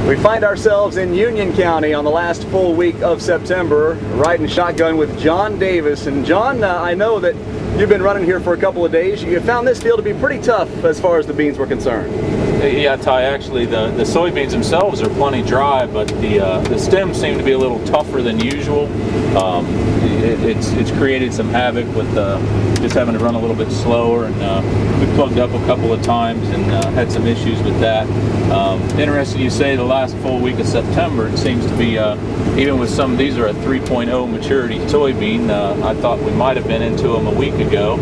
We find ourselves in Union County on the last full week of September, riding shotgun with John Davis. And John, I know that you've been running here for a couple of days. You found this field to be pretty tough as far as the beans were concerned. Yeah, Ty, actually the soybeans themselves are plenty dry, but the stems seem to be a little tougher than usual. It's created some havoc with just having to run a little bit slower, and we plugged up a couple of times and had some issues with that. Interesting you say the last full week of September, it seems to be, even with some of these are a 3.0 maturity soybean. I thought we might have been into them a week ago,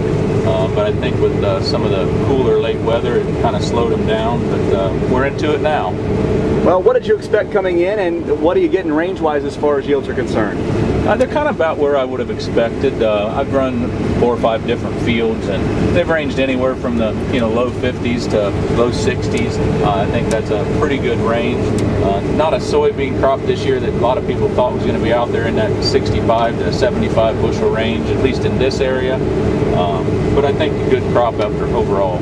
but I think with some of the cooler late weather it kind of slowed them down, but we're into it now. Well, what did you expect coming in, and what are you getting range-wise as far as yields are concerned? They're kind of about where I would have expected. I've run 4 or 5 different fields, and they've ranged anywhere from the low 50s to low 60s. I think that's a pretty good range. Not a soybean crop this year that a lot of people thought was going to be out there in that 65 to 75 bushel range, at least in this area. But I think a good crop after overall.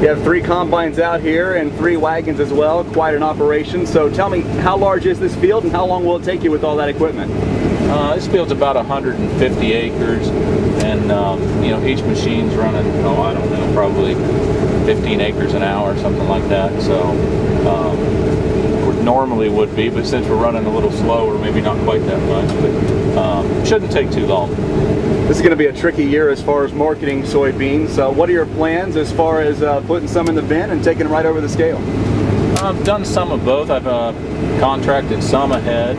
You have 3 combines out here and 3 wagons as well, quite an operation. So tell me, how large is this field and how long will it take you with all that equipment? This field's about 150 acres, and each machine's running, I don't know, probably 15 acres an hour, something like that. So normally would be, but since we're running a little slower, maybe not quite that much, but shouldn't take too long. This is going to be a tricky year as far as marketing soybeans. So what are your plans as far as putting some in the bin and taking them right over the scale? I've done some of both. I've contracted some ahead.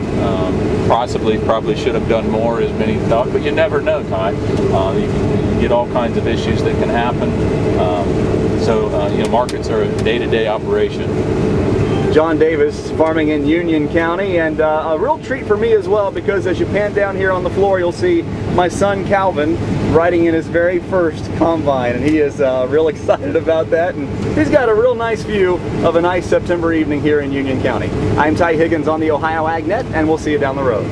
Probably should have done more, as many thought, but you never know, Ty. You can get all kinds of issues that can happen. Markets are a day-to-day operation. John Davis, farming in Union County, and a real treat for me as well, because as you pan down here on the floor, you'll see my son Calvin riding in his very first combine, and he is real excited about that, and he's got a real nice view of a nice September evening here in Union County. I'm Ty Higgins on the Ohio AgNet, and we'll see you down the road.